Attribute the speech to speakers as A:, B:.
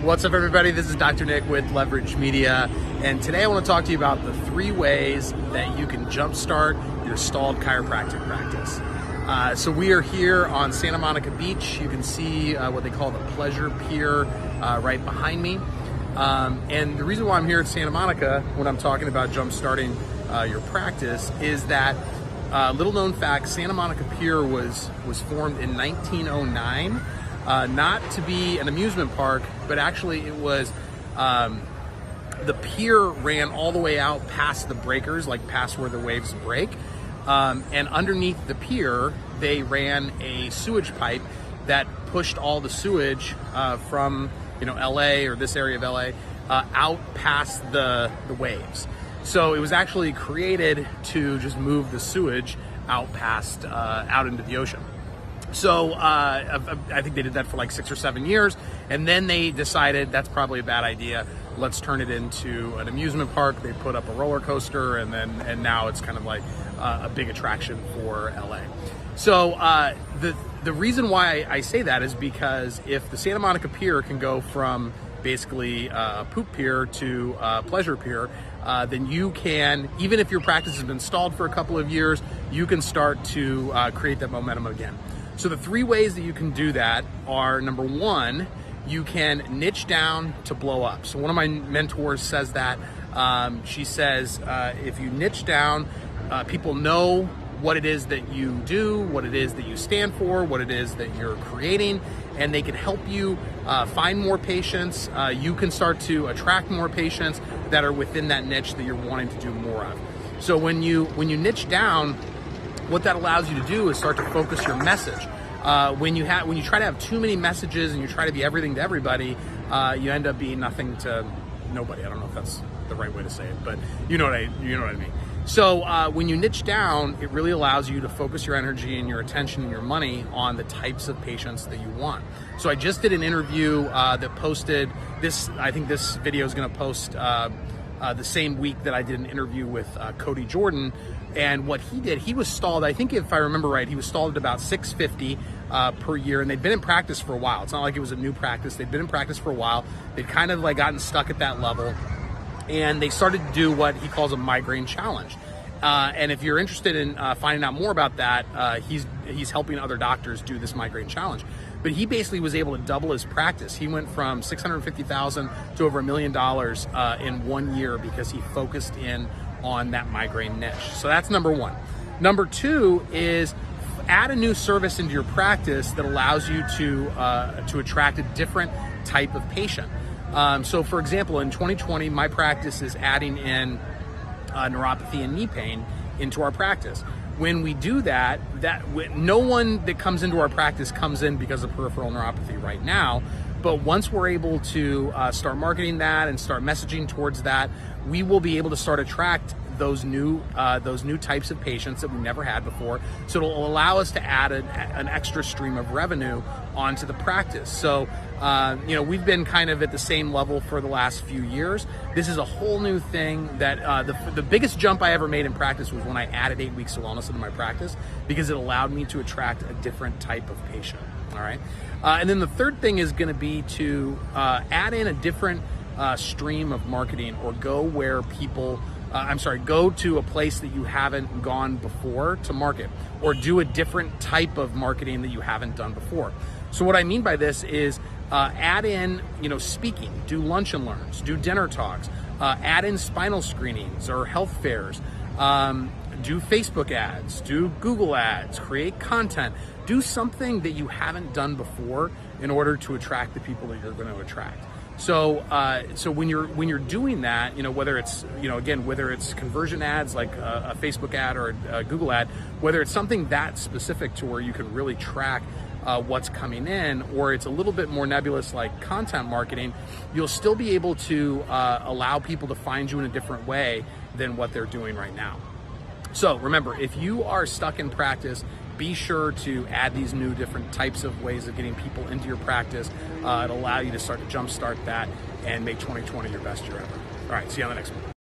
A: What's up, everybody? This is Dr. Nick with 𝘆𝑠𝑠 Media, and today I want to talk to you about the 3 ways that you can jumpstart your stalled chiropractic practice. So we are here on Santa Monica Beach. You can see what they call the Pleasure Pier right behind me. And the reason why I'm here at Santa Monica when I'm talking about jumpstarting your practice is that little known fact, Santa Monica Pier was formed in 1909. Not to be an amusement park, but actually it was, the pier ran all the way out past the breakers, like past where the waves break. And underneath the pier, they ran a sewage pipe that pushed all the sewage from, LA or this area of LA out past the waves. So it was actually created to just move the sewage out past, out into the ocean. So I think they did that for like 6 or 7 years, and then they decided that's probably a bad idea. Let's turn it into an amusement park. They put up a roller coaster, and now it's kind of like a big attraction for LA. So the reason why I say that is because if the Santa Monica Pier can go from basically a poop pier to a pleasure pier, then you can, even if your practice has been stalled for a couple of years, you can start to create that momentum again. So the 3 ways that you can do that are, number 1, you can niche down to blow up. So one of my mentors says that. She says, if you niche down, people know what it is that you do, what it is that you stand for, what it is that you're creating, and they can help you find more patients. You can start to attract more patients that are within that niche that you're wanting to do more of. So when you niche down, what that allows you to do is start to focus your message. When you try to have too many messages and you try to be everything to everybody, you end up being nothing to nobody. I don't know if that's the right way to say it, but you know what I mean. So when you niche down, it really allows you to focus your energy and your attention and your money on the types of patients that you want. So I just did an interview that posted this. I think this video is going to post the same week that I did an interview with Cody Jordan. And what he did, he was stalled, I think if I remember right, he was stalled at about 650 per year, and they'd been in practice for a while. It's not like it was a new practice. They'd been in practice for a while. They'd kind of like gotten stuck at that level, and they started to do what he calls a migraine challenge. And if you're interested in finding out more about that, he's helping other doctors do this migraine challenge. But he basically was able to double his practice. He went from $650,000 to over $1 million in 1 year because he focused in on that migraine niche. So that's number 1. Number 2 is add a new service into your practice that allows you to attract a different type of patient. So for example, in 2020, my practice is adding in neuropathy and knee pain into our practice. When we do that, no one that comes into our practice comes in because of peripheral neuropathy right now. But once we're able to start marketing that and start messaging towards that, we will be able to start attract those new types of patients that we never had before. So it'll allow us to add an extra stream of revenue onto the practice. So we've been kind of at the same level for the last few years. This is a whole new thing that the biggest jump I ever made in practice was when I added 8 weeks of wellness into my practice, because it allowed me to attract a different type of patient. All right. And then the third thing is going to be to add in a different stream of marketing, or go where people, go to a place that you haven't gone before to market, or do a different type of marketing that you haven't done before. So what I mean by this is add in, speaking, do lunch and learns, do dinner talks, add in spinal screenings or health fairs, do Facebook ads, do Google ads, create content, do something that you haven't done before in order to attract the people that you're going to attract. So, so when you're doing that, whether it's, whether it's conversion ads like a Facebook ad or a Google ad, whether it's something that specific to where you can really track what's coming in, or it's a little bit more nebulous like content marketing, you'll still be able to allow people to find you in a different way than what they're doing right now. So remember, if you are stuck in practice, be sure to add these new different types of ways of getting people into your practice. It'll allow you to start to jumpstart that and make 2020 your best year ever. All right, see you on the next one.